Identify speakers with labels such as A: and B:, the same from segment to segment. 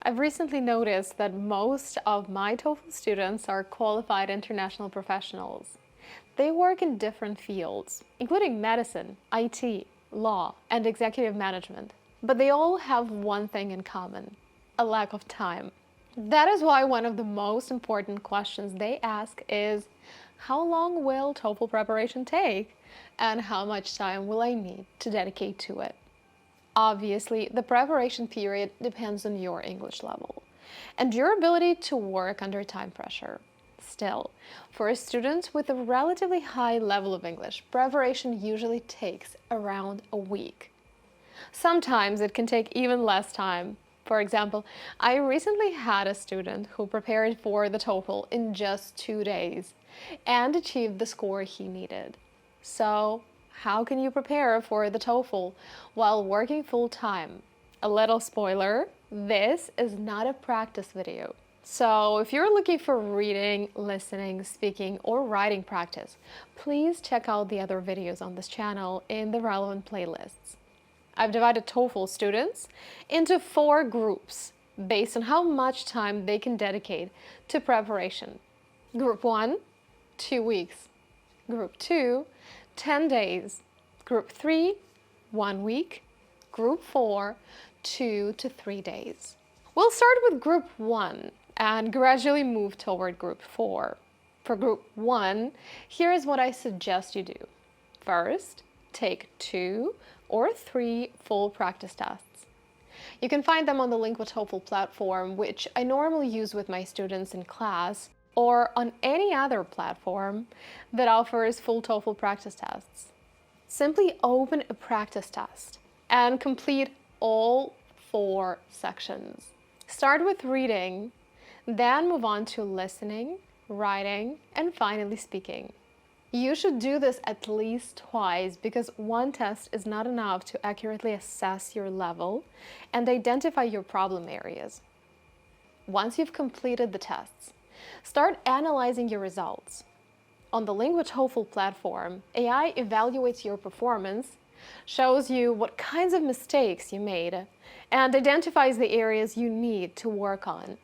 A: I've recently noticed that most of my TOEFL students are qualified international professionals. They work in different fields, including medicine, IT, law, and executive management. But they all have one thing in common: a lack of time. That is why one of the most important questions they ask is, how long will TOEFL preparation take? And how much time will I need to dedicate to it? Obviously, the preparation period depends on your English level and your ability to work under time pressure. Still, for students with a relatively high level of English, preparation usually takes around a week. Sometimes it can take even less time. For example, I recently had a student who prepared for the TOEFL in just 2 days and achieved the score he needed. So, how can you prepare for the TOEFL while working full-time? A little spoiler, this is not a practice video. So if you're looking for reading, listening, speaking, or writing practice, please check out the other videos on this channel in the relevant playlists. I've divided TOEFL students into 4 groups based on how much time they can dedicate to preparation. Group 1, 2 weeks. Group 2, 10 days. Group 3, 1 week. Group 4, 2 to 3 days. We'll start with Group 1 and gradually move toward Group 4. For Group 1, here is what I suggest you do. First, take 2 or 3 full practice tests. You can find them on the LinguaTOEFL platform, which I normally use with my students in class, or on any other platform that offers full TOEFL practice tests. Simply open a practice test and complete all 4 sections. Start with reading, then move on to listening, writing, and finally speaking. You should do this at least twice because one test is not enough to accurately assess your level and identify your problem areas. Once you've completed the tests, start analyzing your results. On the LinguaTOEFL platform, AI evaluates your performance, shows you what kinds of mistakes you made, and identifies the areas you need to work on.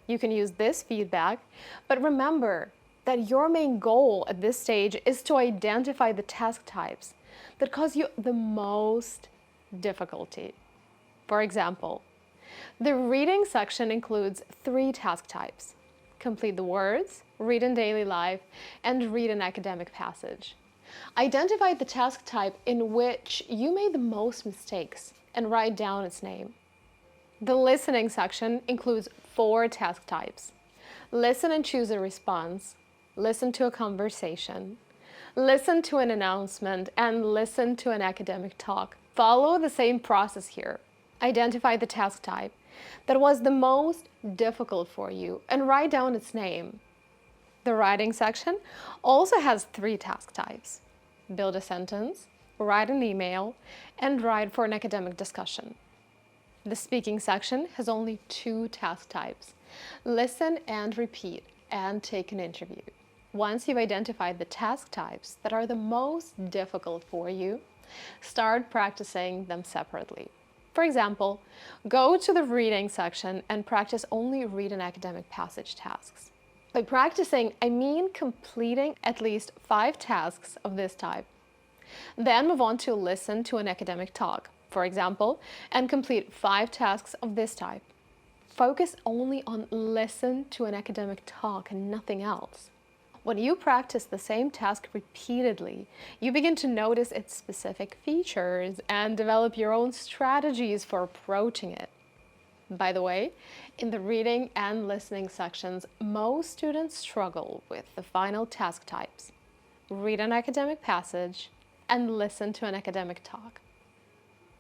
A: You can use this feedback, but remember that your main goal at this stage is to identify the task types that cause you the most difficulty. For example, the reading section includes 3 task types: complete the words, read in daily life, and read an academic passage. Identify the task type in which you made the most mistakes and write down its name. The listening section includes 4 task types: listen and choose a response, listen to a conversation, listen to an announcement, and listen to an academic talk. Follow the same process here. Identify the task type that was the most difficult for you and write down its name. The writing section also has 3 task types: build a sentence, write an email, and write for an academic discussion. The speaking section has only 2 task types: listen and repeat, and take an interview. Once you've identified the task types that are the most difficult for you, start practicing them separately. For example, go to the reading section and practice only read an academic passage tasks. By practicing, I mean completing at least 5 tasks of this type. Then move on to listen to an academic talk, for example, and complete 5 tasks of this type. Focus only on listen to an academic talk and nothing else. When you practice the same task repeatedly, you begin to notice its specific features and develop your own strategies for approaching it. By the way, in the reading and listening sections, most students struggle with the final task types: read an academic passage and listen to an academic talk.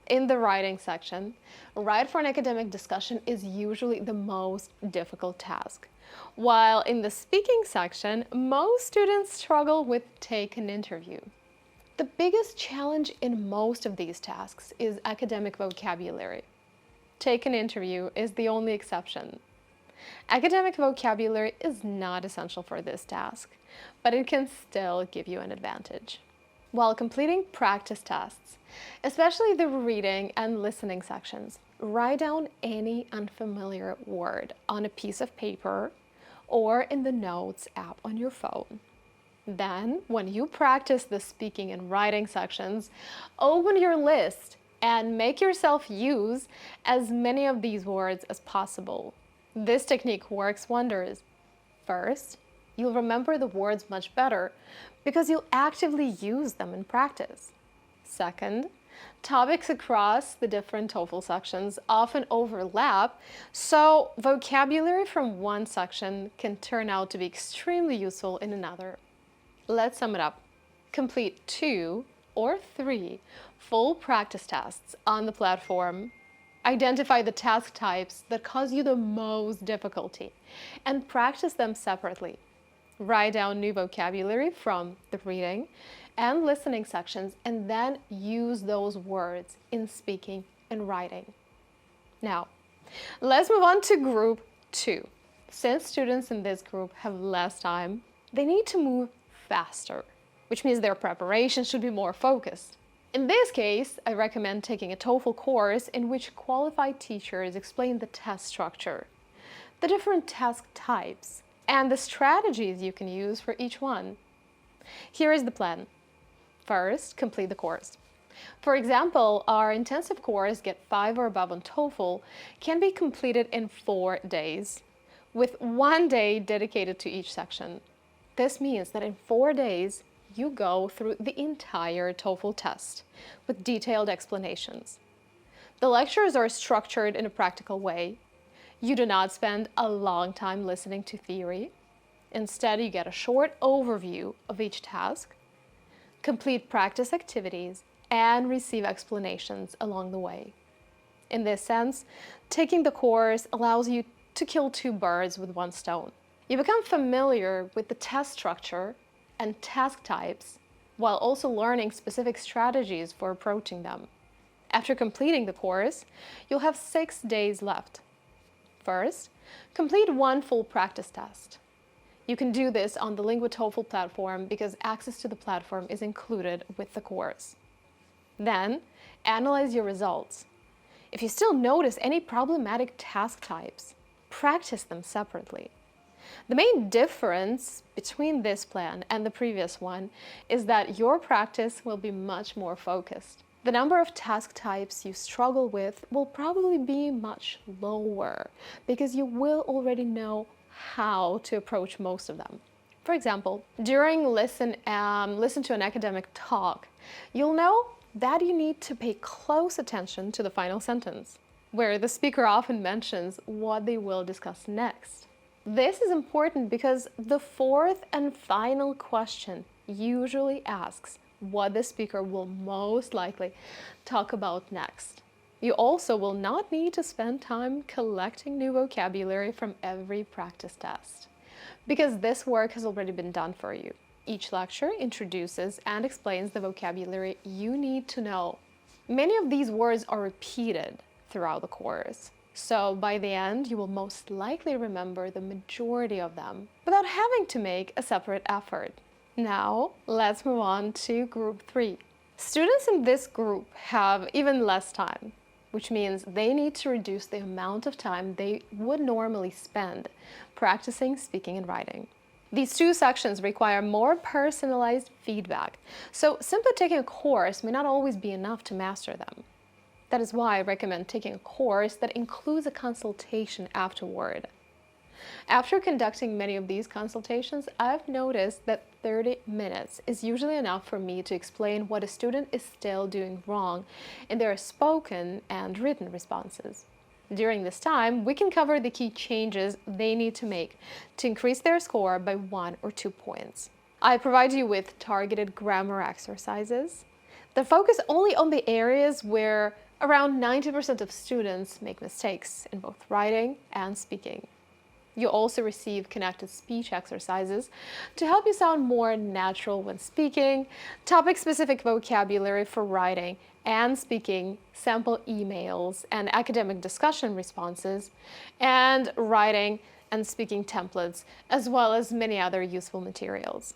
A: In the writing section, write for an academic discussion is usually the most difficult task, while in the speaking section, most students struggle with take an interview. The biggest challenge in most of these tasks is academic vocabulary. Take an interview is the only exception. Academic vocabulary is not essential for this task, but it can still give you an advantage. While completing practice tests, especially the reading and listening sections. Write down any unfamiliar word on a piece of paper or in the Notes app on your phone. Then, when you practice the speaking and writing sections, open your list and make yourself use as many of these words as possible. This technique works wonders. First, you'll remember the words much better because you'll actively use them in practice. Second, topics across the different TOEFL sections often overlap, so vocabulary from one section can turn out to be extremely useful in another. Let's sum it up. Complete 2 or 3 full practice tests on the platform. Identify the task types that cause you the most difficulty and practice them separately. Write down new vocabulary from the reading and listening sections and then use those words in speaking and writing. Now, let's move on to group 2. Since students in this group have less time, they need to move faster, which means their preparation should be more focused. In this case, I recommend taking a TOEFL course in which qualified teachers explain the test structure, the different task types, and the strategies you can use for each one. Here is the plan. First, complete the course. For example, our intensive course, Get 5 or Above on TOEFL, can be completed in 4 days, with 1 day dedicated to each section. This means that in 4 days, you go through the entire TOEFL test with detailed explanations. The lectures are structured in a practical way. You do not spend a long time listening to theory. Instead, you get a short overview of each task, complete practice activities, and receive explanations along the way. In this sense, taking the course allows you to kill 2 birds with 1 stone. You become familiar with the test structure and task types while also learning specific strategies for approaching them. After completing the course, you'll have 6 days left. First, complete 1 full practice test. You can do this on the LinguaTOEFL platform because access to the platform is included with the course. Then, analyze your results. If you still notice any problematic task types, practice them separately. The main difference between this plan and the previous one is that your practice will be much more focused. The number of task types you struggle with will probably be much lower because you will already know how to approach most of them. For example, during listen to an academic talk, you'll know that you need to pay close attention to the final sentence, where the speaker often mentions what they will discuss next. This is important because the 4th and final question usually asks what the speaker will most likely talk about next. You also will not need to spend time collecting new vocabulary from every practice test, because this work has already been done for you. Each lecture introduces and explains the vocabulary you need to know. Many of these words are repeated throughout the course, so by the end, you will most likely remember the majority of them without having to make a separate effort. Now, let's move on to group 3. Students in this group have even less time, which means they need to reduce the amount of time they would normally spend practicing speaking and writing. These 2 sections require more personalized feedback, so simply taking a course may not always be enough to master them. That is why I recommend taking a course that includes a consultation afterward. After conducting many of these consultations, I've noticed that 30 minutes is usually enough for me to explain what a student is still doing wrong in their spoken and written responses. During this time, we can cover the key changes they need to make to increase their score by 1 or 2 points. I provide you with targeted grammar exercises that focus only on the areas where around 90% of students make mistakes in both writing and speaking. You also receive connected speech exercises to help you sound more natural when speaking, topic-specific vocabulary for writing and speaking, sample emails and academic discussion responses, and writing and speaking templates, as well as many other useful materials.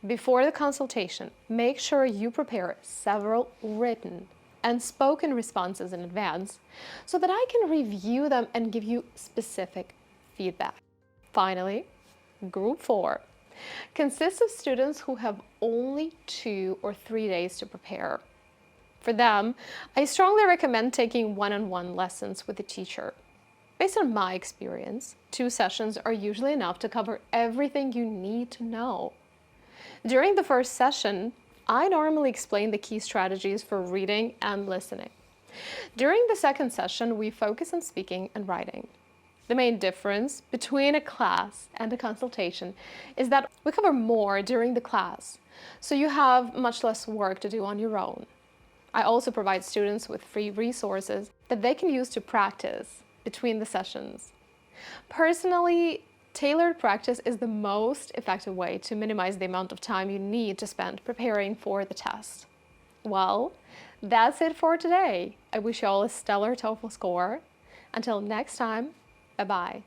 A: Before the consultation, make sure you prepare several written and spoken responses in advance so that I can review them and give you specific feedback. Finally, Group 4 consists of students who have only 2 or 3 days to prepare. For them, I strongly recommend taking one-on-one lessons with a teacher. Based on my experience, 2 sessions are usually enough to cover everything you need to know. During the first session, I normally explain the key strategies for reading and listening. During the second session, we focus on speaking and writing. The main difference between a class and a consultation is that we cover more during the class, so you have much less work to do on your own. I also provide students with free resources that they can use to practice between the sessions. Personally, tailored practice is the most effective way to minimize the amount of time you need to spend preparing for the test. Well, that's it for today. I wish you all a stellar TOEFL score. Until next time, bye-bye.